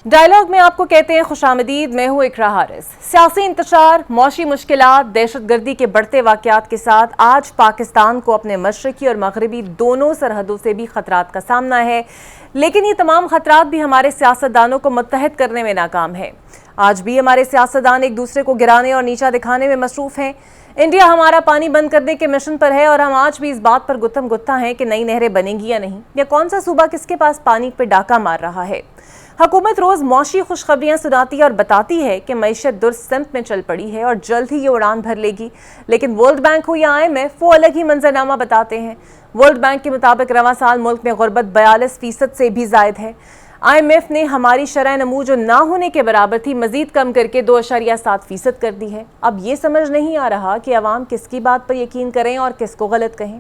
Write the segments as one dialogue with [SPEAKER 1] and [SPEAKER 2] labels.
[SPEAKER 1] Dialogue میں آپ کو کہتے ہیں خوش آمدید، میں ہوں اقرا حارث۔ سیاسی انتشار، معاشی مشکلات، دہشت گردی کے بڑھتے واقعات کے ساتھ آج پاکستان کو اپنے مشرقی اور مغربی دونوں سرحدوں سے بھی خطرات کا سامنا ہے، لیکن یہ تمام خطرات بھی ہمارے سیاستدانوں کو متحد کرنے میں ناکام ہیں۔ آج بھی ہمارے سیاستدان ایک دوسرے کو گرانے اور نیچا دکھانے میں مصروف ہیں۔ انڈیا ہمارا پانی بند کرنے کے مشن پر ہے اور ہم آج بھی اس بات پر گتم گتھا ہیں کہ نئی نہریں بنیں گی یا نہیں، یا کون سا صوبہ کس کے پاس پانی پہ ڈاکہ مار رہا ہے۔ حکومت روز معاشی خوشخبریاں سناتی ہے اور بتاتی ہے کہ معیشت درست سمت میں چل پڑی ہے اور جلد ہی یہ اڑان بھر لے گی، لیکن ورلڈ بینک ہو یا IMF وہ الگ ہی منظرنامہ بتاتے ہیں۔ ورلڈ بینک کے مطابق رواں سال ملک میں غربت 42% سے بھی زائد ہے۔ IMF نے ہماری شرح نمو جو نہ ہونے کے برابر تھی مزید کم کر کے 2.7% کر دی ہے۔ اب یہ سمجھ نہیں آ رہا کہ عوام کس کی بات پر یقین کریں اور کس کو غلط کہیں۔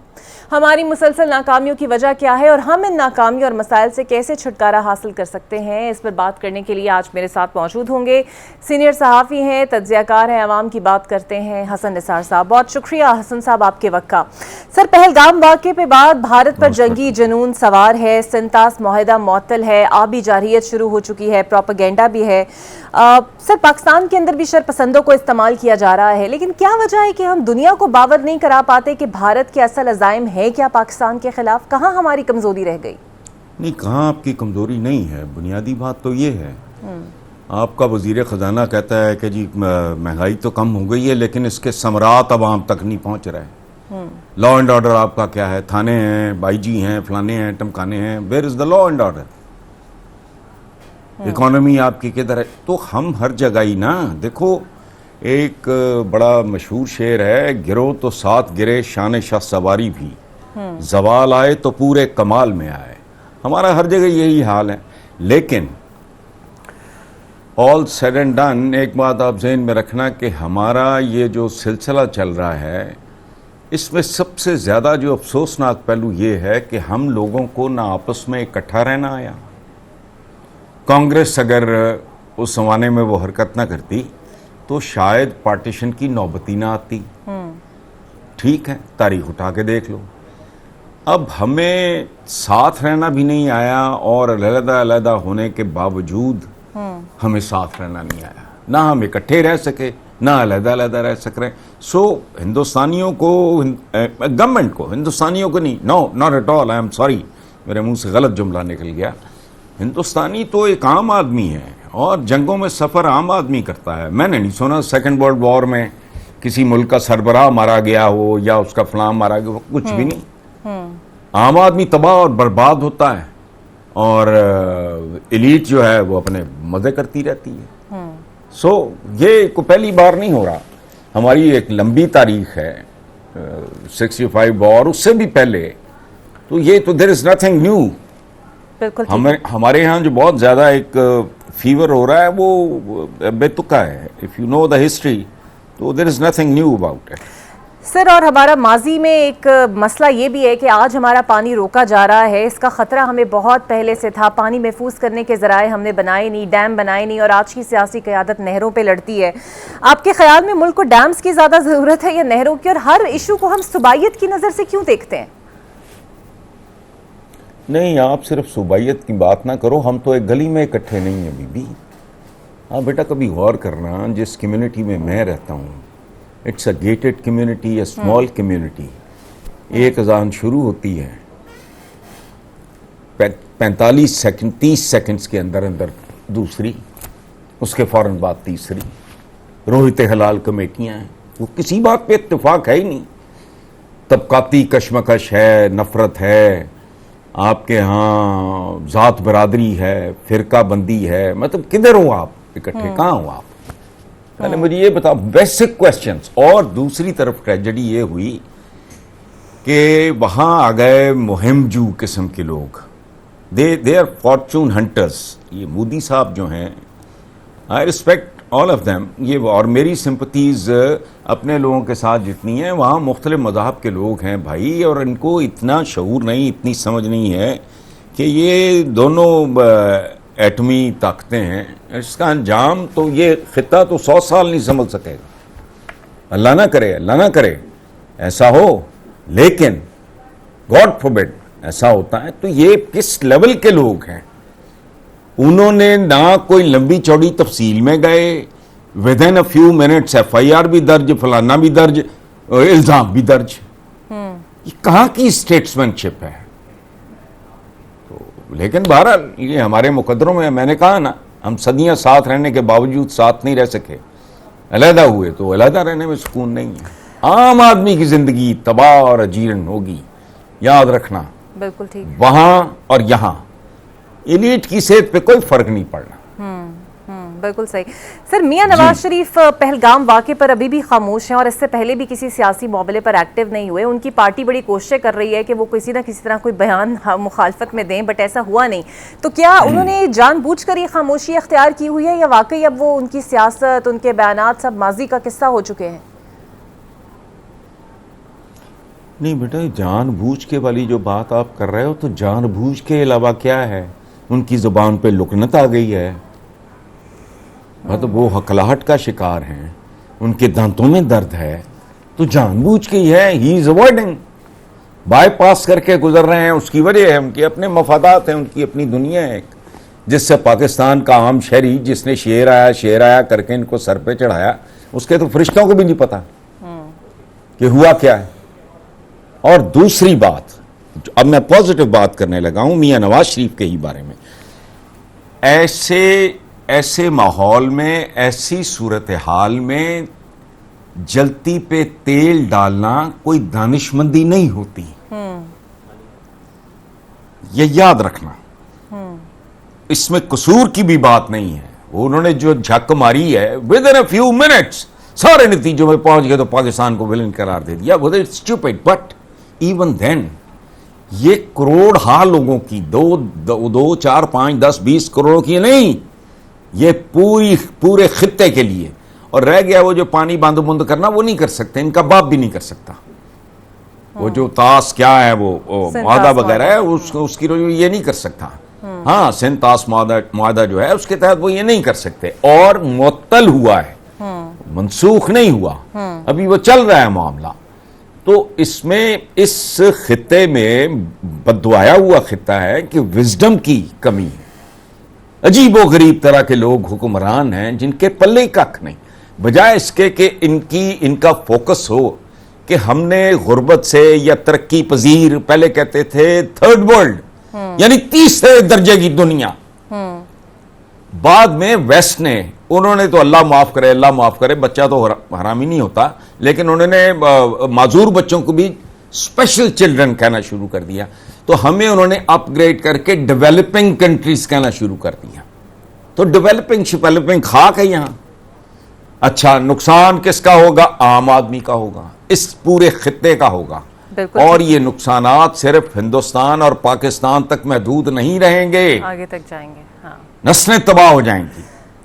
[SPEAKER 1] ہماری مسلسل ناکامیوں کی وجہ کیا ہے اور ہم ان ناکامیوں اور مسائل سے کیسے چھٹکارا حاصل کر سکتے ہیں، اس پر بات کرنے کے لیے آج میرے ساتھ موجود ہوں گے سینئر صحافی ہیں، تجزیہ کار ہیں، عوام کی بات کرتے ہیں، حسن نثار صاحب۔ بہت شکریہ حسن صاحب آپ کے وقت کا۔ سر، پہلگام واقعے کے بعد بھارت پر جنگی جنون سوار ہے، سنتاس معاہدہ معطل ہے، بھی جارحیت شروع ہو چکی ہے، پروپیگنڈا بھی ہے۔ سر، پاکستان کے اندر بھی شرپسندوں کو استعمال کیا جا رہا ہے، لیکن کیا وجہ ہے کہ ہم دنیا کو باور نہیں کرا پاتے کہ بھارت کے اصل عزائم ہے کیا پاکستان کے خلاف؟ کہاں ہماری کمزوری رہ گئی؟
[SPEAKER 2] نہیں، کہاں آپ کی کمزوری نہیں ہے، بنیادی بات تو یہ ہے، آپ کا وزیر خزانہ کہتا ہے کہ جی مہنگائی تو کم ہو گئی ہے لیکن اس کے ثمرات عوام تک نہیں پہنچ رہے۔ لا اینڈ آرڈر آپ کا کیا ہے؟ تھانے ہیں، بائی جی ہیں، فلانے ہیں، ٹمکانے ہیں، where is the law and order? Economy آپ کی کدھر ہے؟ تو ہم ہر جگہ ہی نا، دیکھو ایک بڑا مشہور شعر ہے، گرو تو ساتھ گرے شان شاہ سواری بھی، زوال آئے تو پورے کمال میں آئے۔ ہمارا ہر جگہ یہی حال ہے، لیکن آل سیڈ اینڈ ڈن ایک بات آپ ذہن میں رکھنا کہ ہمارا یہ جو سلسلہ چل رہا ہے اس میں سب سے زیادہ جو افسوسناک پہلو یہ ہے کہ ہم لوگوں کو نہ آپس میں اکٹھا رہنا آیا۔ کانگریس اگر اس زمانے میں وہ حرکت نہ کرتی تو شاید پارٹیشن کی نوبتی نہ آتی۔ ٹھیک ہے، تاریخ اٹھا کے دیکھ لو۔ اب ہمیں ساتھ رہنا بھی نہیں آیا اور علیحدہ علیحدہ ہونے کے باوجود ہمیں ساتھ رہنا نہیں آیا، نہ ہم اکٹھے رہ سکے نہ علیحدہ علیحدہ رہ سک رہے۔ سو ہندوستانیوں کو، گورنمنٹ کو، ہندوستانیوں کو نہیں، no not at all, I am sorry, میرے منہ سے غلط جملہ نکل گیا۔ ہندوستانی تو ایک عام آدمی ہے اور جنگوں میں سفر عام آدمی کرتا ہے۔ میں نے نہیں سنا سیکنڈ ورلڈ وار میں کسی ملک کا سربراہ مارا گیا ہو یا اس کا فلاں مارا گیا ہو، کچھ بھی نہیں۔ عام آدمی تباہ اور برباد ہوتا ہے اور ایلیٹ جو ہے وہ اپنے مزے کرتی رہتی ہے۔ سو یہ کو پہلی بار نہیں ہو رہا، ہماری ایک لمبی تاریخ ہے، 65 وار، اس سے بھی پہلے، تو یہ تو دیر از نتھنگ نیو۔ ہمارے ہاں جو بہت زیادہ ایک فیور ہو رہا ہے وہ بے تکا ہے، if you know the history تو there is nothing new about it.
[SPEAKER 1] Sir, اور ہمارا ماضی میں ایک مسئلہ یہ بھی ہے کہ آج ہمارا پانی روکا جا رہا ہے، اس کا خطرہ ہمیں بہت پہلے سے تھا۔ پانی محفوظ کرنے کے ذرائع ہم نے بنائے نہیں، ڈیم بنائے نہیں، اور آج کی سیاسی قیادت نہروں پہ لڑتی ہے۔ آپ کے خیال میں ملک کو ڈیمز کی زیادہ ضرورت ہے یا نہروں کی؟ اور ہر ایشو کو ہم صوبائیت کی نظر سے کیوں دیکھتے ہیں؟
[SPEAKER 2] نہیں، آپ صرف صوبائیت کی بات نہ کرو، ہم تو ایک گلی میں اکٹھے نہیں ہیں بی بی۔ آپ بیٹا کبھی غور کرنا، جس کمیونٹی میں میں رہتا ہوں، it's a gated community, a small community, ایک اذان شروع ہوتی ہے 45 سیکنڈ 30 سیکنڈز کے اندر اندر دوسری، اس کے فوراً بعد تیسری۔ روحت حلال کمیٹیاں ہیں، وہ کسی بات پہ اتفاق ہے ہی نہیں، طبقاتی کشمکش ہے، نفرت ہے، آپ کے ہاں ذات برادری ہے، فرقہ بندی ہے، مطلب کدھر ہوں آپ اکٹھے، کہاں ہوں آپ؟ پہلے مجھے یہ بتاؤ، بیسک کوسچنز۔ اور دوسری طرف ٹریجڈی یہ ہوئی کہ وہاں آ گئے مہم جو قسم کے لوگ، دے آر فارچون ہنٹرز۔ یہ مودی صاحب جو ہیں، I respect all of them, یہ اور میری سمپتیز اپنے لوگوں کے ساتھ جتنی ہیں، وہاں مختلف مذاہب کے لوگ ہیں بھائی، اور ان کو اتنا شعور نہیں، اتنی سمجھ نہیں ہے کہ یہ دونوں ایٹمی طاقتیں ہیں، اس کا انجام تو یہ خطہ تو 100 سال نہیں سنبھل سکے گا۔ اللہ نہ کرے، اللہ نہ کرے ایسا ہو، لیکن گاڈ فوربڈ ایسا ہوتا ہے، تو یہ کس لیول کے لوگ ہیں؟ انہوں نے نہ کوئی لمبی چوڑی تفصیل میں گئے، with in a few minutes FIR بھی درج، فلانا بھی درج، الزام بھی درج. یہ کہاں کی اسٹیٹسمین شپ ہے؟ لیکن بہرحال یہ ہمارے مقدروں میں، میں نے کہا نا، ہم صدیاں ساتھ رہنے کے باوجود ساتھ نہیں رہ سکے، علیحدہ ہوئے تو علیحدہ رہنے میں سکون نہیں ہے. عام آدمی کی زندگی تباہ اور اجیرن ہوگی، یاد رکھنا.
[SPEAKER 1] بالکل ٹھیک.
[SPEAKER 2] وہاں اور یہاں ایلیٹ کی صحت پہ کوئی فرق نہیں پڑنا.
[SPEAKER 1] بالکل صحیح. سر، میاں نواز شریف پہلگام واقعے پر ابھی بھی خاموش ہیں اور اس سے پہلے بھی کسی سیاسی معاملے پر ایکٹیو نہیں ہوئے. ان کی پارٹی بڑی کوششیں کر رہی ہے کہ وہ کسی نہ کسی طرح کوئی بیان مخالفت میں دیں، بٹ ایسا ہوا نہیں. تو کیا انہوں نے جان بوجھ کر یہ خاموشی اختیار کی ہوئی ہے، یا واقعی اب وہ ان کی سیاست، ان کے بیانات سب ماضی کا قصہ ہو چکے ہیں؟
[SPEAKER 2] نہیں بیٹا، جان بوجھ کے والی جو بات آپ کر رہے ہو، تو جان بوجھ کے علاوہ کیا ہے؟ ان کی زبان پہ لکنت آ گئی ہے. مطلب وہ ہکلاہٹ کا شکار ہیں، ان کے دانتوں میں درد ہے، تو جان بوجھ کے ہی ہے. ہی از اوائڈنگ، بائی پاس کر کے گزر رہے ہیں. اس کی وجہ ہے ان کے اپنے مفادات ہیں، ان کی اپنی دنیا ہے، جس سے پاکستان کا عام شہری، جس نے شیر آیا کر کے ان کو سر پہ چڑھایا، اس کے تو فرشتوں کو بھی نہیں پتا کہ ہوا کیا ہے. اور دوسری بات، اب میں پازیٹو بات کرنے لگا ہوں میاں نواز شریف کے ہی بارے میں. ایسے ماحول میں، ایسی صورتحال میں جلتی پہ تیل ڈالنا کوئی دانشمندی نہیں ہوتی. یہ یاد رکھنا. اس میں قصور کی بھی بات نہیں ہے. انہوں نے جو جھک ماری ہے، with in a few minutes سارے نتیجوں میں پہنچ گئے تو پاکستان کو ولن قرار دے دیا. اسٹوپڈ. بٹ ایون دین یہ کروڑ ہاں لوگوں کی، دو 4 5 10 20 کروڑوں کی نہیں، یہ پورے خطے کے لیے. اور رہ گیا وہ جو پانی بند کرنا، وہ نہیں کر سکتے، ان کا باپ بھی نہیں کر سکتا. وہ جو تاس کیا ہے، وہ معاہدہ وغیرہ ہے، اس کی یہ نہیں کر سکتا. ہاں، سندھ تاس معاہدہ جو ہے اس کے تحت وہ یہ نہیں کر سکتے. اور معطل ہوا ہے، منسوخ نہیں ہوا، ابھی وہ چل رہا ہے معاملہ. تو اس میں، اس خطے میں بددعایا ہوا خطہ ہے کہ وزڈم کی کمی ہے. عجیب و غریب طرح کے لوگ حکمران ہیں جن کے پلے ککھ نہیں. بجائے اس کے کہ ان کا فوکس ہو کہ ہم نے غربت سے، یا ترقی پذیر، پہلے کہتے تھے تھرڈ ورلڈ، یعنی تیسرے درجے کی دنیا. بعد میں ویسٹ نے، انہوں نے تو اللہ معاف کرے، بچہ تو حرامی نہیں ہوتا، لیکن انہوں نے معذور بچوں کو بھی اسپیشل چلڈرن کہنا شروع کر دیا. تو ہمیں انہوں نے اپ گریڈ کر کے ڈیولپنگ کنٹریز کہنا شروع کر دیا. تو ڈیولپنگ خاک ہے یہاں. اچھا، نقصان کس کا ہوگا؟ عام آدمی کا ہوگا، اس پورے خطے کا ہوگا. اور یہ نقصانات صرف ہندوستان اور پاکستان تک محدود نہیں رہیں گے،
[SPEAKER 1] آگے تک جائیں گے.
[SPEAKER 2] نسلیں تباہ ہو جائیں گی.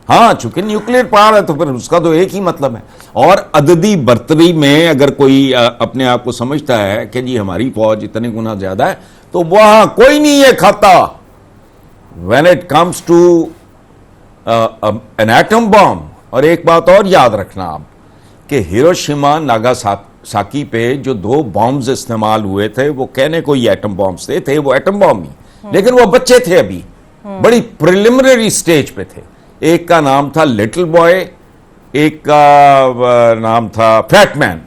[SPEAKER 2] ہاں، چونکہ نیوکلیئر پاور ہے تو پھر اس کا تو ایک ہی مطلب ہے. اور عددی برتری میں اگر کوئی اپنے آپ کو سمجھتا ہے کہ جی ہماری فوج اتنے گنا زیادہ ہے، تو وہاں کوئی نہیں یہ کھاتا. when it comes to an atom bomb. اور ایک بات اور یاد رکھنا آپ، کہ ہیروشیما ناگاساکی پہ جو 2 بامز استعمال ہوئے تھے، وہ کہنے کو یہ ایٹم بامز تھے وہ ایٹم بام ہی، لیکن وہ بچے تھے، ابھی بڑی پریلیمنری سٹیج پہ تھے. ایک کا نام تھا لٹل بوائے، ایک کا نام تھا فیٹ مین.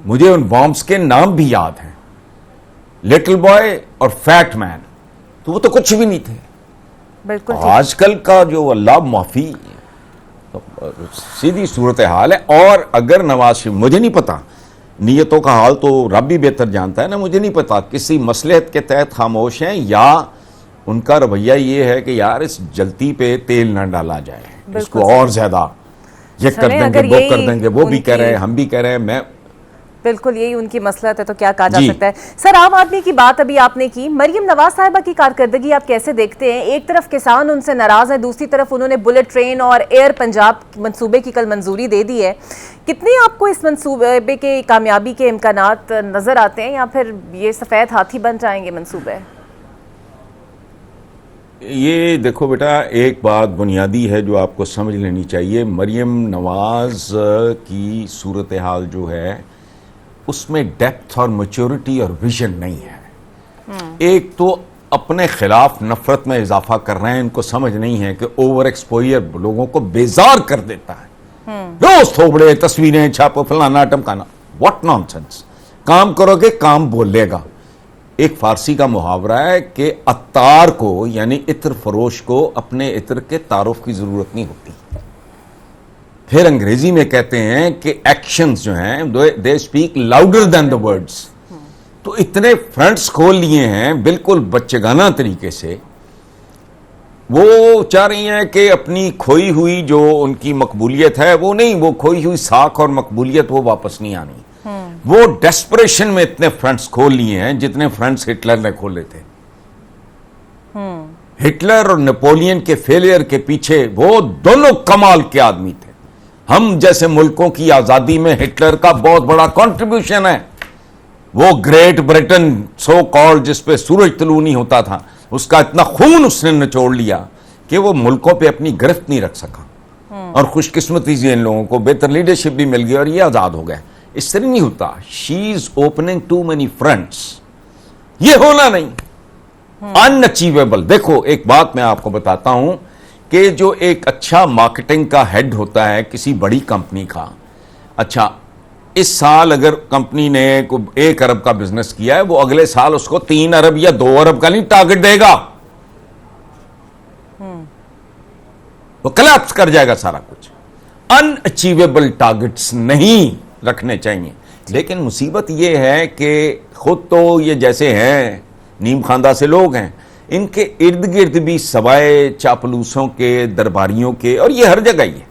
[SPEAKER 2] مجھے ان بامز کے نام بھی یاد ہیں، لٹل بوائے اور فیٹ مین. تو وہ تو کچھ بھی نہیں تھے.
[SPEAKER 1] بالکل.
[SPEAKER 2] آج کل کا جو اللہ معافی سیدھی صورتحال ہے. اور اگر نواز شریف، مجھے نہیں پتا، نیتوں کا حال تو رب بھی بہتر جانتا ہے نا، مجھے نہیں پتا کسی مصلحت کے تحت خاموش ہیں، یا ان کا رویہ یہ ہے کہ یار اس جلتی پہ تیل نہ ڈالا جائے، اس کو اور زیادہ یہ کر دیں گے، وہ کر دیں گے، وہ بھی کہہ رہے ہیں، ہم بھی کہہ رہے ہیں. میں
[SPEAKER 1] بالکل یہی ان کی مصلحت ہے، تو کیا کہا جا سکتا ہے. سر، عام آدمی کی بات ابھی آپ نے کی، مریم نواز صاحبہ کی کارکردگی آپ کیسے دیکھتے ہیں؟ ایک طرف کسان ان سے ناراض ہیں، دوسری طرف انہوں نے بلٹ ٹرین اور ایئر پنجاب منصوبے کی کل منظوری دے دی ہے. کتنی آپ کو اس منصوبے کے کامیابی کے امکانات نظر آتے ہیں، یا پھر یہ سفید ہاتھی بن جائیں گے منصوبے؟
[SPEAKER 2] یہ دیکھو بیٹا، ایک بات بنیادی ہے جو آپ کو سمجھ لینی چاہیے. مریم نواز کی صورتحال جو ہے، اس میں ڈیپتھ اور میچورٹی اور ویژن نہیں ہے. ایک تو اپنے خلاف نفرت میں اضافہ کر رہے ہیں. ان کو سمجھ نہیں ہے کہ اوور ایکسپوئر لوگوں کو بیزار کر دیتا ہے. روز تھوبڑے تصویریں چھاپو فلانا ٹمکانا. What nonsense. کام کرو گے کام بولے گا. ایک فارسی کا محاورہ ہے کہ عطار کو یعنی عطر فروش کو اپنے عطر کے تعارف کی ضرورت نہیں ہوتی. پھر انگریزی میں کہتے ہیں کہ ایکشنز جو ہیں they speak louder than the words. تو اتنے فرنٹس کھول لیے ہیں بالکل بچگانہ طریقے سے. وہ چاہ رہی ہیں کہ اپنی کھوئی ہوئی جو ان کی مقبولیت ہے وہ نہیں, وہ کھوئی ہوئی ساکھ اور مقبولیت وہ واپس نہیں آنی. وہ ڈیسپریشن میں اتنے فرنٹس کھول لیے ہیں جتنے فرنٹس ہٹلر نے کھولے تھے. ہٹلر اور نیپولین کے فیلئر کے پیچھے وہ دونوں کمال کے آدمی تھے. ہم جیسے ملکوں کی آزادی میں ہٹلر کا بہت بڑا کنٹریبیوشن ہے. وہ گریٹ برٹن سو کال جس پہ سورج طلوع نہیں ہوتا تھا, اس کا اتنا خون اس نے نچوڑ لیا کہ وہ ملکوں پہ اپنی گرفت نہیں رکھ سکا. اور خوش قسمتی سے ان لوگوں کو بہتر لیڈرشپ بھی مل گئی اور یہ آزاد ہو گئے. اس طرح نہیں ہوتا. She is opening too many fronts. یہ ہونا نہیں. Unachievable. دیکھو ایک بات میں آپ کو بتاتا ہوں کہ جو ایک اچھا مارکیٹنگ کا ہیڈ ہوتا ہے کسی بڑی کمپنی کا, اچھا اس سال اگر کمپنی نے 1 ارب کا بزنس کیا ہے, وہ اگلے سال اس کو 3 ارب یا 2 ارب کا نہیں ٹارگٹ دے گا. وہ کلیپس کر جائے گا سارا کچھ. ان اچیویبل ٹارگٹس نہیں رکھنے چاہیے. لیکن مصیبت یہ ہے کہ خود تو یہ جیسے ہیں نیم خواندہ سے لوگ ہیں, ان کے ارد گرد بھی سوائے چاپلوسوں کے, درباریوں کے, اور یہ ہر جگہ ہی ہے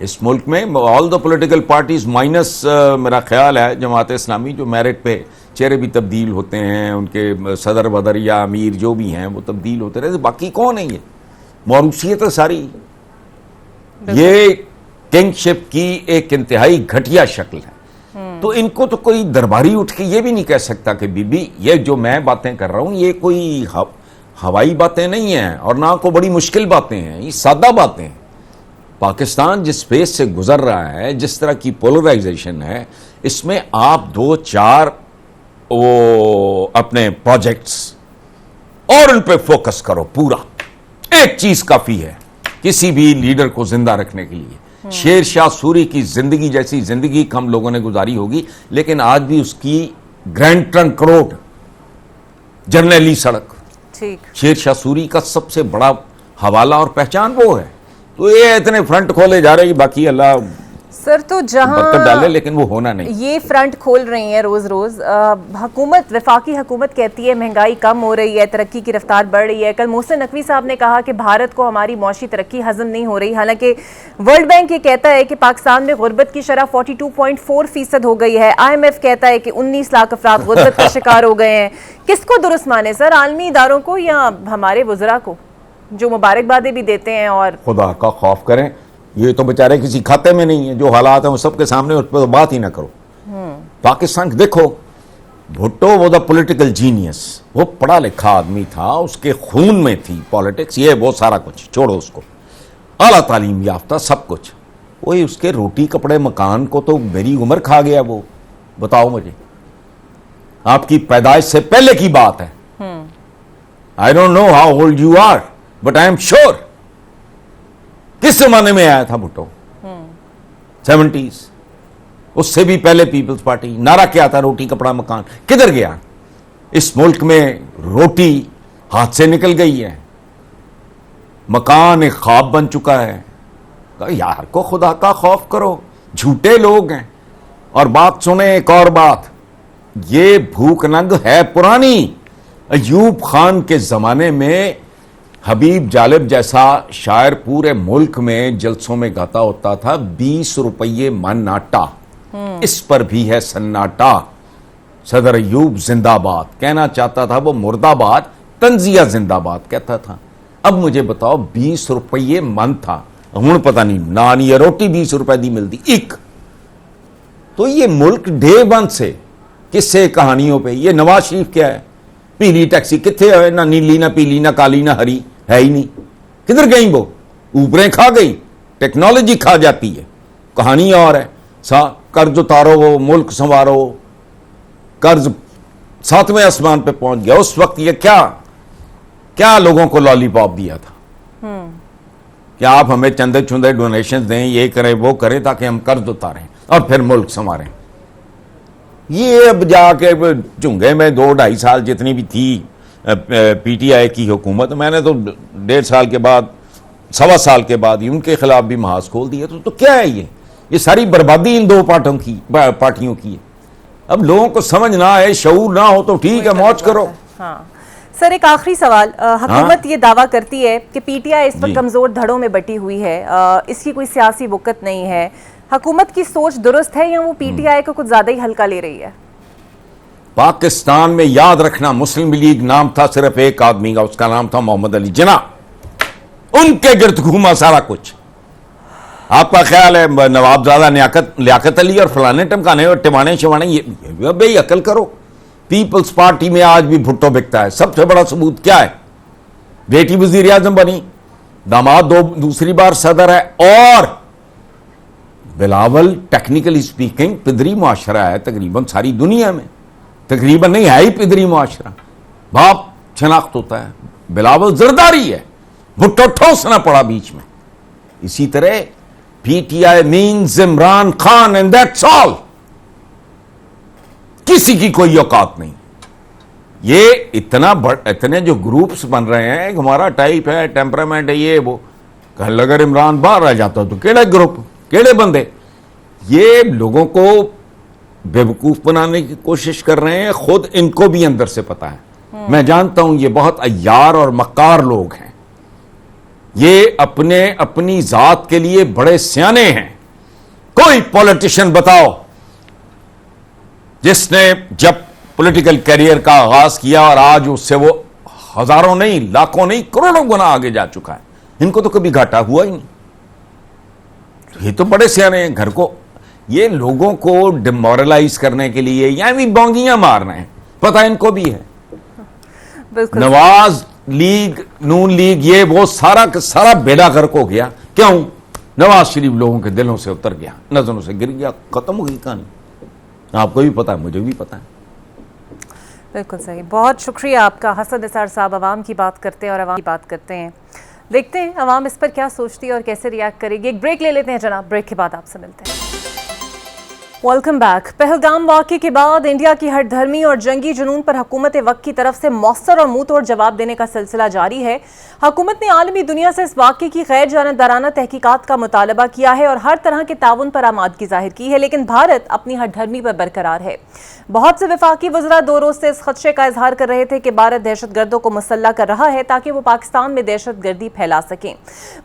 [SPEAKER 2] اس ملک میں. آل دا پولیٹیکل پارٹیز مائنس میرا خیال ہے جماعت اسلامی, جو میرٹ پہ چہرے بھی تبدیل ہوتے ہیں, ان کے صدر بدر یا امیر جو بھی ہیں وہ تبدیل ہوتے رہتے. باقی کون ہے یہ موروثیت ہے ساری. یہ کنگ شپ کی ایک انتہائی گھٹیا شکل ہے. تو ان کو تو کوئی درباری اٹھ کے یہ بھی نہیں کہہ سکتا کہ بی بی یہ جو میں باتیں کر رہا ہوں یہ کوئی ہوائی باتیں نہیں ہیں اور نہ کوئی بڑی مشکل باتیں ہیں, یہ سادہ باتیں ہیں. پاکستان جس فیز سے گزر رہا ہے, جس طرح کی پولرائزیشن ہے, اس میں آپ 2-4 وہ اپنے پروجیکٹس اور ان پہ فوکس کرو. پورا ایک چیز کافی ہے کسی بھی لیڈر کو زندہ رکھنے کے لیے. شیر شاہ سوری کی زندگی جیسی زندگی کم لوگوں نے گزاری ہوگی, لیکن آج بھی اس کی گرینڈ ٹرنک روڈ, جرنیلی سڑک, شیر شاہ سوری کا سب سے بڑا حوالہ اور پہچان وہ ہے. تو یہ اتنے فرنٹ کھولے جا رہے ہیں, باقی اللہ
[SPEAKER 1] سر تو جہاں
[SPEAKER 2] برکت ڈالے, لیکن وہ ہونا نہیں.
[SPEAKER 1] یہ فرنٹ کھول رہی ہیں روز روز. حکومت, وفاقی حکومت کہتی ہے مہنگائی کم ہو رہی ہے, ترقی کی رفتار بڑھ رہی ہے. کل محسن نقوی صاحب نے کہا کہ بھارت کو ہماری معاشی ترقی ہضم نہیں ہو رہی, حالانکہ ورلڈ بینک یہ کہتا ہے کہ پاکستان میں غربت کی شرح 42.4% ہو گئی ہے. IMF کہتا ہے کہ 19 لاکھ افراد غربت کا شکار ہو گئے ہیں. کس کو درست مانے سر, عالمی اداروں کو یا ہمارے وزراء کو جو مبارکبادیں بھی دیتے ہیں؟ اور
[SPEAKER 2] خدا کا خوف کریں, یہ تو بیچارے کسی کھاتے میں نہیں ہے. جو حالات ہیں وہ سب کے سامنے, اس پہ تو بات ہی نہ کرو. پاکستان دیکھو, بھٹو وہ دا پولیٹیکل جینیس, وہ پڑھا لکھا آدمی تھا, اس کے خون میں تھی پالیٹکس, یہ وہ سارا کچھ چھوڑو اس کو, اعلیٰ تعلیم یافتہ سب کچھ. وہی اس کے روٹی کپڑے مکان کو تو میری عمر کھا گیا. وہ بتاؤ مجھے, آپ کی پیدائش سے پہلے کی بات ہے. I don't know how old you are, but I am sure. کس زمانے میں آیا تھا بھٹو؟ 70s. اس سے بھی پہلے پیپلز پارٹی. نعرہ کیا تھا؟ روٹی کپڑا مکان. کدھر گیا؟ اس ملک میں روٹی ہاتھ سے نکل گئی ہے, مکان ایک خواب بن چکا ہے. یار کو خدا کا خوف کرو, جھوٹے لوگ ہیں. اور بات سنیں ایک اور بات, یہ بھوک ننگ ہے پرانی. ایوب خان کے زمانے میں حبیب جالب جیسا شاعر پورے ملک میں جلسوں میں گاتا ہوتا تھا, 20 روپے من آٹا, اس پر بھی ہے سناٹا. صدر ایوب زندہ باد کہنا چاہتا تھا, وہ مرد آباد تنزیہ زندہ باد کہتا تھا. اب مجھے بتاؤ, 20 روپے من تھا, ہوں پتہ نہیں نان یا روٹی 20 روپے دی ملتی ایک. تو یہ ملک ڈے 1 سے کس سے کہانیوں پہ. یہ نواز شریف کیا ہے, پیلی ٹیکسی کتنے ہے, نہ نیلی نہ پیلی نہ کالی نہ ہری, ہے ہی نہیں. کدھر گئیں وہ؟ اوپریں کھا گئی, ٹیکنالوجی کھا جاتی ہے. کہانی اور ہے, قرض اتارو وہ ملک سنوارو, قرض 7ویں آسمان پہ پہنچ گیا. اس وقت یہ کیا کیا لوگوں کو لالی پاپ دیا تھا کہ آپ ہمیں چندے چندے ڈونیشن دیں, یہ کریں وہ کریں تاکہ ہم قرض اتاریں اور پھر ملک سنواریں. یہ اب جا کے چنگے میں 2-2.5 سال جتنی بھی تھی پی ٹی آئی کی حکومت, میں نے تو 1.5 سال کے بعد 1.25 سال کے بعد ہی ان کے خلاف بھی محاذ کھول دیا. تو کیا ہے یہ ساری بربادی ان 2 پارٹیوں کی ہے. اب لوگوں کو سمجھ نہ آئے, شعور نہ ہو تو ٹھیک ہے, موج کرو.
[SPEAKER 1] ہاں سر, ایک آخری سوال. حکومت یہ دعویٰ کرتی ہے کہ پی ٹی آئی اس وقت کمزور دھڑوں میں بٹی ہوئی ہے, اس کی کوئی سیاسی وقت نہیں ہے. حکومت کی سوچ درست ہے یا وہ پی ٹی آئی کو کچھ زیادہ ہی ہلکا لے رہی ہے؟
[SPEAKER 2] پاکستان میں یاد رکھنا, مسلم لیگ نام تھا صرف ایک آدمی کا, اس کا نام تھا محمد علی جناح. ان کے گرد گھوما سارا کچھ. آپ کا خیال ہے نواب زادہ لیاقت علی اور فلانے ٹمکانے اور ٹمانے شوانے, یہ بے عقل کرو. پیپلز پارٹی میں آج بھی بھٹو بکتا ہے. سب سے بڑا ثبوت کیا ہے؟ بیٹی وزیر اعظم بنی, داماد دوسری بار صدر ہے, اور بلاول ٹیکنیکلی سپیکنگ پدری معاشرہ ہے تقریباً ساری دنیا میں. تقریباً نہیں ہے ہی پدری معاشرہ, باپ شناخت ہوتا ہے. بلاول زرداری ہے, بھٹو ٹھوسنا پڑا بیچ میں. اسی طرح P T I means Imran Khan and that's all. کسی کی کوئی اوقات نہیں. یہ اتنے جو گروپس بن رہے ہیں, ہمارا ٹائپ ہے, ٹیمپرامنٹ ہے, یہ وہ, کل اگر عمران باہر رہ جاتا تو کیڑے گروپ, کیڑے بندے. یہ لوگوں کو بیوقوف بنانے کی کوشش کر رہے ہیں. خود ان کو بھی اندر سے پتا ہے. میں جانتا ہوں یہ بہت عیار اور مکار لوگ ہیں. یہ اپنی ذات کے لیے بڑے سیانے ہیں. کوئی پولیٹیشین بتاؤ جس نے جب پولیٹیکل کیریئر کا آغاز کیا اور آج اس سے وہ ہزاروں نہیں, لاکھوں نہیں, کروڑوں گنا آگے جا چکا ہے. ان کو تو کبھی گھاٹا ہوا ہی نہیں. یہ تو بڑے سیانے ہیں. گھر کو یہ لوگوں کو ڈیمورلائز کرنے کے لیے یا بھی بونگیاں مار رہے ہیں, پتہ ان کو بھی ہے. نواز لیگ, نون لیگ, یہ وہ سارا بیڑا غرق ہو گیا. کیوں؟ نواز شریف لوگوں کے دلوں سے اتر گیا, نظروں سے گر گیا, ختم ہو گئی کہانی. آپ کو بھی پتا ہے, مجھے بھی پتا ہے.
[SPEAKER 1] بالکل صحیح. بہت شکریہ آپ کا حسن نثار صاحب. عوام کی بات کرتے ہیں اور عوام کی بات کرتے ہیں. دیکھتے ہیں عوام اس پر کیا سوچتی ہے اور کیسے ریاکٹ کرے گی. ایک بریک لے لیتے ہیں جناب, بریک کے بعد آپ سے ملتے ہیں. Welcome back. پہلگام واقعے کے بعد انڈیا کی ہٹ دھرمی اور جنگی جنون پر حکومت وقت کی طرف سے مؤثر اور منہ توڑ جواب دینے کا سلسلہ جاری ہے. حکومت نے عالمی دنیا سے اس واقعے کی غیر جانبدارانہ تحقیقات کا مطالبہ کیا ہے اور ہر طرح کے تعاون پر آمادگی ظاہر کی ہے, لیکن بھارت اپنی ہٹ دھرمی پر برقرار ہے. بہت سے وفاقی وزراء 2 روز سے اس خدشے کا اظہار کر رہے تھے کہ بھارت دہشت گردوں کو مسلح کر رہا ہے تاکہ وہ پاکستان میں دہشت گردی پھیلا سکیں.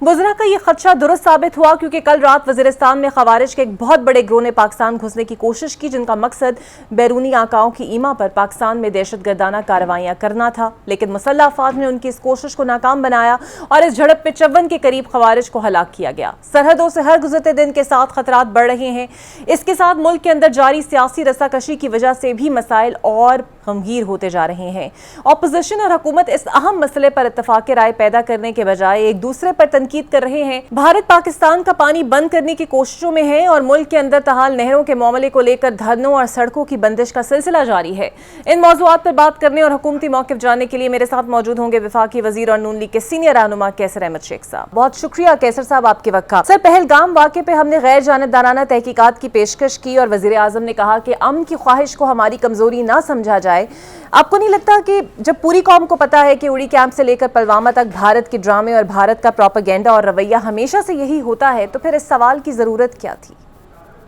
[SPEAKER 1] وزراء کا یہ خدشہ درست ثابت ہوا کیونکہ کل رات وزیرستان میں خوارج کے ایک بہت بڑے گروہ نے پاکستان گھسنے کی کوشش کی, جن کا مقصد بیرونی آقاؤں کی ایما پر پاکستان میں دہشت گردانہ کارروائیاں کرنا تھا. لیکن مسلح افواج نے ان کی اس کوشش کو ناکام بنایا اور اس جھڑپ میں 54 کے قریب خوارج کو ہلاک کیا گیا. سرحدوں سے ہر گزرتے دن کے ساتھ خطرات بڑھ رہے ہیں. اس کے ساتھ ملک کے اندر جاری سیاسی رساکشی کی وجہ سے بھی مسائل اور غمگیر ہوتے جا رہے ہیں. اپوزیشن اور حکومت اس اہم مسئلے پر اتفاق رائے پیدا کرنے کے بجائے ایک دوسرے پر تنقید کر رہے ہیں. بھارت پاکستان کا پانی بند کرنے کی کوششوں میں ہے اور ملک کے اندر تاحال نہروں کے معاملے کو لے کر دھرنوں اور سڑکوں کی بندش کا سلسلہ جاری ہے. ان موضوعات پر بات کرنے اور حکومتی موقف جاننے کے لیے میرے ساتھ موجود ہوں گے وفاقی وزیر اور نون لیگ کے سینئر رہنما کیسر احمد شیخ صاحب. بہت شکریہ کیسر صاحب آپ کے وقت کا. سر, پہلگام واقعے پہ ہم نے غیر جانبدارانہ تحقیقات کی پیشکش کی اور وزیر اعظم نے کہا کہ امن کی خواہش کو ہماری کمزوری نہ سمجھا جائے. آپ کو نہیں لگتا کہ جب پوری قوم کو پتا ہے کہ اڑی کیمپ سے لے کر پلوامہ تک بھارت کے ڈرامے اور بھارت کا پروپیگنڈا اور رویہ ہمیشہ سے یہی ہوتا ہے, تو پھر اس سوال کی ضرورت کیا تھی؟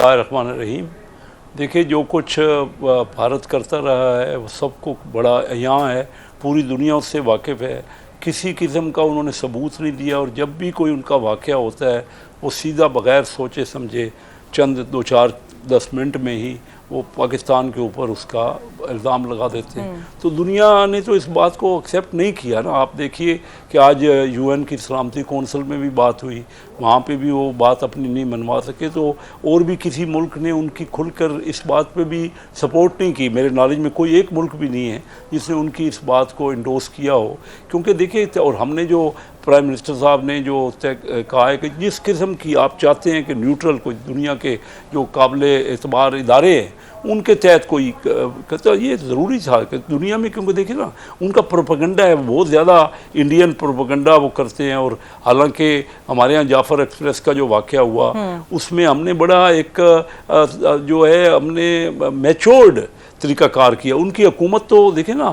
[SPEAKER 3] الرحمن الرحیم. دیکھیں, جو کچھ بھارت کرتا رہا ہے وہ سب کو بڑا عیاں ہے, پوری دنیا اس سے واقف ہے. کسی قسم کا انہوں نے ثبوت نہیں دیا, اور جب بھی کوئی ان کا واقعہ ہوتا ہے وہ سیدھا بغیر سوچے سمجھے چند 2-4-10 منٹ میں ہی وہ پاکستان کے اوپر اس کا الزام لگا دیتے ہیں. تو دنیا نے تو اس بات کو ایکسیپٹ نہیں کیا نا. آپ دیکھیے کہ آج یو این کی سلامتی کونسل میں بھی بات ہوئی, وہاں پہ بھی وہ بات اپنی نہیں منوا سکے. تو اور بھی کسی ملک نے ان کی کھل کر اس بات پہ بھی سپورٹ نہیں کی. میرے نالج میں کوئی ایک ملک بھی نہیں ہے جس نے ان کی اس بات کو انڈورس کیا ہو. کیونکہ دیکھیں, اور ہم نے جو پرائم منسٹر صاحب نے جو کہا ہے کہ جس قسم کی آپ چاہتے ہیں کہ نیوٹرل کوئی دنیا کے جو قابل اعتبار ادارے ہیں ان کے تحت کوئی کہتا یہ ضروری تھا کہ دنیا میں، کیونکہ دیکھیں نا ان کا پروپیگنڈا ہے، بہت زیادہ انڈین پروپیگنڈا وہ کرتے ہیں. اور حالانکہ ہمارے ہاں جعفر ایکسپریس کا جو واقعہ ہوا اس میں ہم نے بڑا ایک جو ہے ہم نے میچورڈ طریقہ کار کیا. ان کی حکومت تو دیکھیں نا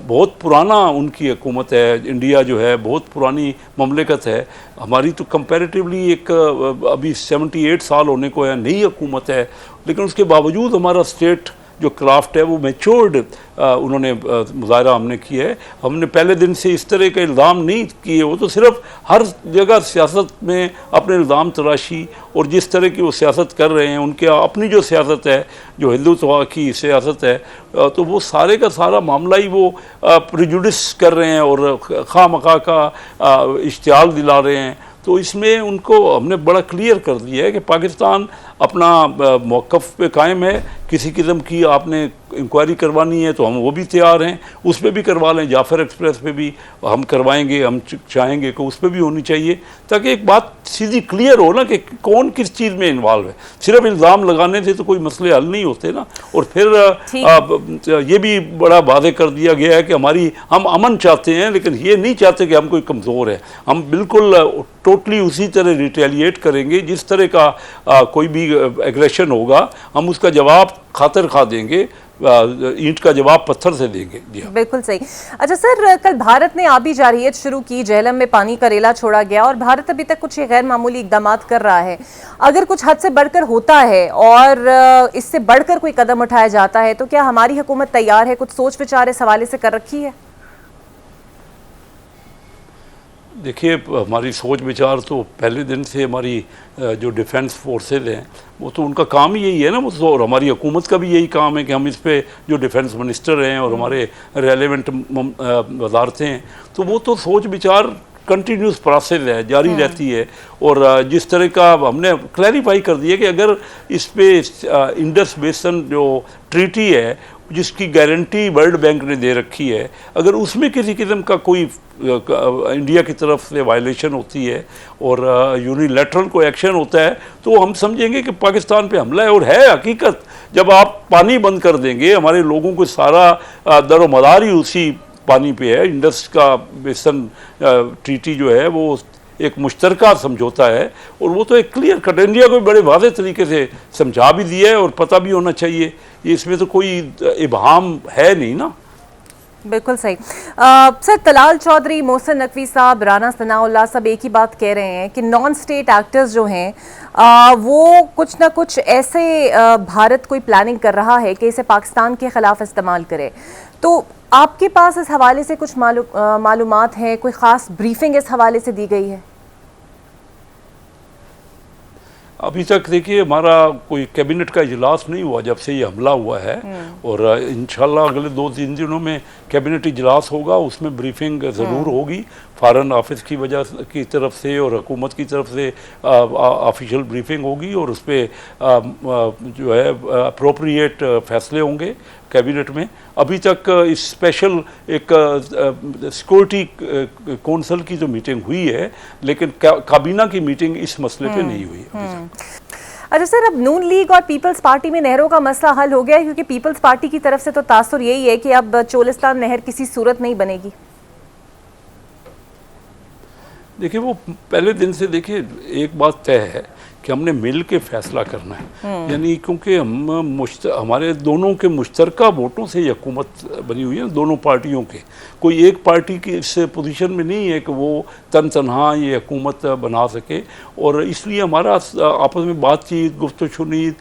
[SPEAKER 3] بہت پرانا ان کی حکومت ہے، انڈیا جو ہے بہت پرانی مملکت ہے. ہماری تو کمپیریٹیولی ایک ابھی 78 سال ہونے کو ہے، نئی حکومت ہے، لیکن اس کے باوجود ہمارا اسٹیٹ جو کرافٹ ہے وہ میچورڈ انہوں نے مظاہرہ ہم نے کیا ہے. ہم نے پہلے دن سے اس طرح کے الزام نہیں کیے، وہ تو صرف ہر جگہ سیاست میں اپنے الزام تراشی اور جس طرح کی وہ سیاست کر رہے ہیں، ان کے اپنی جو سیاست ہے جو ہندوتوا کی سیاست ہے، تو وہ سارے کا سارا معاملہ ہی وہ پریجوڈس کر رہے ہیں اور خواہ مخواہ کا اشتعال دلا رہے ہیں. تو اس میں ان کو ہم نے بڑا کلیئر کر دیا ہے کہ پاکستان اپنا موقف پہ قائم ہے. کسی قسم کی آپ نے انکوائری کروانی ہے تو ہم وہ بھی تیار ہیں، اس پہ بھی کروا لیں. جعفر ایکسپریس پہ بھی ہم کروائیں گے، ہم چاہیں گے کہ اس پہ بھی ہونی چاہیے، تاکہ ایک بات سیدھی کلیئر ہو نا کہ کون کس چیز میں انوالو ہے. صرف الزام لگانے سے تو کوئی مسئلے حل نہیں ہوتے نا. اور پھر یہ بھی بڑا واضح کر دیا گیا ہے کہ ہم امن چاہتے ہیں، لیکن یہ نہیں چاہتے کہ ہم کوئی کمزور ہے. ہم بالکل ٹوٹلی اسی طرح ریٹیلیٹ کریں گے، جس طرح کا کوئی بھی ایگریشن ہوگا ہم اس کا جواب خاطر خواہ دیں گے، اینٹ کا جواب پتھر سے دیں گے.
[SPEAKER 1] بالکل صحیح. اچھا سر، کل بھارت نے آبی جارحیت شروع کی، جہلم میں پانی کا ریلا چھوڑا گیا اور بھارت ابھی تک کچھ غیر معمولی اقدامات کر رہا ہے. اگر کچھ حد سے بڑھ کر ہوتا ہے اور اس سے بڑھ کر کوئی قدم اٹھایا جاتا ہے تو کیا ہماری حکومت تیار ہے؟ کچھ سوچ وچار اس حوالے سے کر رکھی ہے؟
[SPEAKER 3] دیکھیے ہماری سوچ بچار تو پہلے دن سے ہماری جو ڈیفنس فورسز ہیں وہ تو ان کا کام ہی یہی ہے نا. وہ تو اور ہماری حکومت کا بھی یہی کام ہے کہ ہم اس پہ جو ڈیفنس منسٹر ہیں اور ہمارے ریلیونٹ وزارتیں ہیں تو وہ تو سوچ بچار کنٹینیوس پروسیس ہے، جاری رہتی ہے. اور جس طرح کا ہم نے کلیریفائی کر دیا کہ اگر اس پہ انڈس بیسن جو ٹریٹی ہے جس کی گارنٹی ورلڈ بینک نے دے رکھی ہے، اگر اس میں کسی قسم کا کوئی انڈیا کی طرف سے وائلیشن ہوتی ہے اور یونیلیٹرل کوئی ایکشن ہوتا ہے تو ہم سمجھیں گے کہ پاکستان پہ حملہ ہے. اور ہے حقیقت، جب آپ پانی بند کر دیں گے، ہمارے لوگوں کو سارا در و مدار ہی اسی پانی پہ ہے. انڈس کا بیسن ٹریٹی جو ہے وہ ایک مشترکہ سمجھوتا ہے اور وہ تو ایک کلیئر کٹ انڈیا کو بڑے واضح طریقے سے سمجھا بھی دیا ہے اور پتہ بھی ہونا چاہیے. اس میں تو کوئی ابہام ہے نہیں نا.
[SPEAKER 1] بالکل صحیح. سر، طلال چودھری، محسن نقوی صاحب، رانا ثناء اللہ سب ایک ہی بات کہہ رہے ہیں کہ نان سٹیٹ ایکٹرز جو ہیں وہ کچھ نہ کچھ ایسے بھارت کوئی پلاننگ کر رہا ہے کہ اسے پاکستان کے خلاف استعمال کرے. تو آپ کے پاس اس حوالے سے کچھ معلومات ہیں؟ کوئی خاص بریفنگ اس حوالے سے دی گئی ہے؟
[SPEAKER 3] ابھی تک دیکھیے ہمارا کوئی کیبنٹ کا اجلاس نہیں ہوا جب سے یہ حملہ ہوا ہے، اور انشاءاللہ اگلے 2-3 دنوں میں کیبنٹ اجلاس ہوگا، اس میں بریفنگ ضرور ہوگی. فارن آفس کی طرف سے اور حکومت کی طرف سے آفیشیل بریفنگ ہوگی اور اس پہ جو ہے اپروپریٹ فیصلے ہوں گے کیبنٹ میں. ابھی تک اسپیشل ایک سیکورٹی کونسل کی جو میٹنگ ہوئی ہے، لیکن کابینہ کی میٹنگ اس مسئلے پہ نہیں ہوئی ابھی تک.
[SPEAKER 1] اچھا سر، اب نون لیگ اور پیپلز پارٹی میں نہروں کا مسئلہ حل ہو گیا ہے؟ کیونکہ پیپلز پارٹی کی طرف سے تو تاثر یہی ہے کہ اب چولستان نہر کسی صورت نہیں بنے گی.
[SPEAKER 3] دیکھیں وہ پہلے دن سے دیکھیں ایک بات طے ہے کہ ہم نے مل کے فیصلہ کرنا ہے. یعنی کیونکہ ہمارے دونوں کے مشترکہ ووٹوں سے یہ حکومت بنی ہوئی ہے، دونوں پارٹیوں کے. کوئی ایک پارٹی کی اس پوزیشن میں نہیں ہے کہ وہ تنہا یہ حکومت بنا سکے. اور اس لیے ہمارا آپس میں بات چیت، گفت و شنید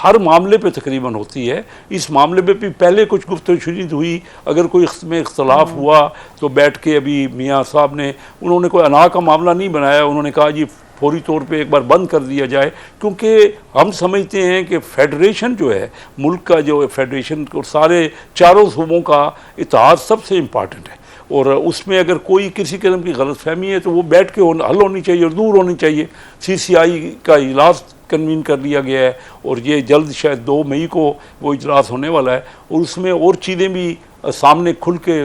[SPEAKER 3] ہر معاملے پہ تقریباً ہوتی ہے. اس معاملے پہ بھی پہلے کچھ گفت و شنید ہوئی، اگر کوئی اس میں اختلاف ہوا تو بیٹھ کے ابھی میاں صاحب نے انہوں نے کوئی انا کا معاملہ نہیں بنایا. انہوں نے کہا جی فوری طور پہ ایک بار بند کر دیا جائے، کیونکہ ہم سمجھتے ہیں کہ فیڈریشن جو ہے ملک کا، جو فیڈریشن اور سارے چاروں صوبوں کا اتحاد سب سے امپارٹنٹ ہے. اور اس میں اگر کوئی کسی قسم کی غلط فہمی ہے تو وہ بیٹھ کے حل ہونی چاہیے اور دور ہونی چاہیے. CCI کا اجلاس کنوین کر لیا گیا ہے اور یہ جلد شاید 2 مئی کو وہ اجلاس ہونے والا ہے، اور اس میں اور چیزیں بھی سامنے کھل کے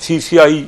[SPEAKER 3] CCI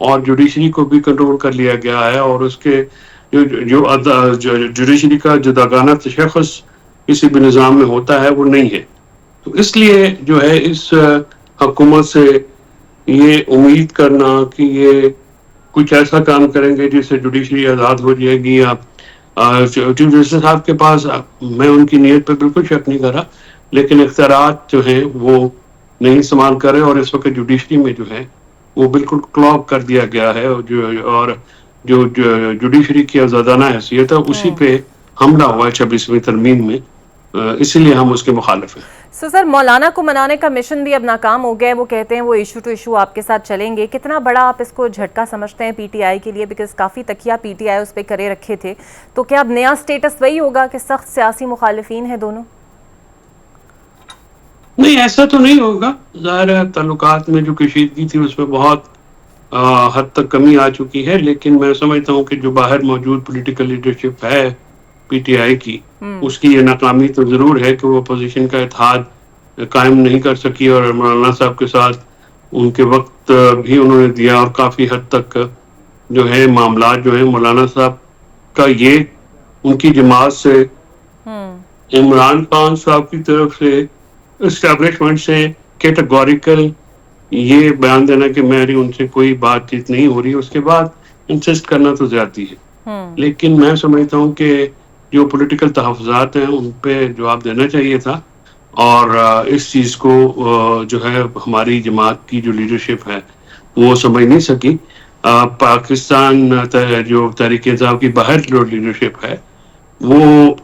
[SPEAKER 4] اور جوڈیشری کو بھی کنٹرول کر لیا گیا ہے، اور اس کے جوڈیشری کا جداگانہ تشخص کسی بھی نظام میں ہوتا ہے وہ نہیں ہے. تو اس لیے جو ہے اس حکومت سے یہ امید کرنا کہ یہ کچھ ایسا کام کریں گے جس سے جوڈیشری آزاد ہو جائے گی، یا چیف جسٹس صاحب کے پاس، میں ان کی نیت پہ بالکل شک نہیں کر رہا، لیکن اختیارات جو ہیں وہ نہیں استعمال کر رہے، اور اس وقت جوڈیشری میں جو ہے وہ بالکل کلاک کر دیا گیا ہے، اور جو جوڈیشری کی آزادانہ حیثیت ہے اسی پہ حملہ ہوا ہے 26ویں ترمیم میں، اسی لیے ہم اس کے مخالف ہیں.
[SPEAKER 1] سر مولانا کو منانے کا مشن بھی اب ناکام ہو گیا ہے، وہ کہتے ہیں وہ ایشو ٹو ایشو آپ کے ساتھ چلیں گے. کتنا بڑا آپ اس کو جھٹکا سمجھتے ہیں پی ٹی آئی کے لیے؟ بیکاز کافی تکیہ پی ٹی آئی اس پہ کرے رکھے تھے، تو کیا اب نیا سٹیٹس وہی ہوگا کہ سخت سیاسی مخالفین ہیں دونوں؟
[SPEAKER 4] نہیں، ایسا تو نہیں ہوگا. ظاہر ہے تعلقات میں جو کشیدگی تھی اس میں بہت حد تک کمی آ چکی ہے، لیکن میں سمجھتا ہوں کہ جو باہر موجود پولیٹیکل لیڈرشپ ہے پی ٹی آئی کی، اس کی یہ ناکامی تو ضرور ہے کہ وہ اپوزیشن کا اتحاد قائم نہیں کر سکی، اور مولانا صاحب کے ساتھ ان کے وقت بھی انہوں نے دیا، اور کافی حد تک جو ہے معاملات جو ہیں مولانا صاحب کا یہ ان کی جماعت سے عمران خان صاحب کی طرف سے اسٹیبلشمنٹ سے کیٹیگوریکل یہ بیان دینا کہ میری ان سے کوئی بات چیت نہیں ہو رہی، اس کے بعد انسسٹ کرنا تو زیادتی ہے. لیکن میں سمجھتا ہوں کہ جو پولیٹیکل تحفظات ہیں ان پہ جواب دینا چاہیے تھا، اور اس چیز کو جو ہے ہماری جماعت کی جو لیڈرشپ ہے وہ سمجھ نہیں سکی. پاکستان جو تحریک انصاف کی باہر جو لیڈرشپ ہے وہ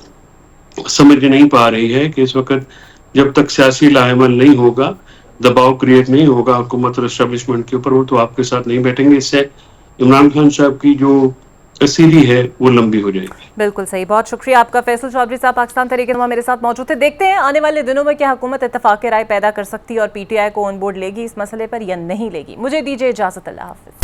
[SPEAKER 4] سمجھ نہیں پا رہی ہے کہ اس وقت جب تک سیاسی لاعمل نہیں ہوگا، دباؤ کریٹ نہیں ہوگا حکومت اور اسٹیبلشمنٹ کے اوپر، وہ تو آپ کے ساتھ نہیں بیٹھیں گے. اس سے عمران خان صاحب کی جو اسیری ہے وہ لمبی ہو جائے گی.
[SPEAKER 1] بالکل صحیح، بہت شکریہ آپ کا. فیصل چودھری صاحب پاکستان تحریک انصاف میرے ساتھ موجود تھے. دیکھتے ہیں آنے والے دنوں میں کیا حکومت اتفاق رائے پیدا کر سکتی ہے اور پی ٹی آئی کو آن بورڈ لے گی اس مسئلے پر یا نہیں لے گی. مجھے دیجیے اجازت، اللہ حافظ.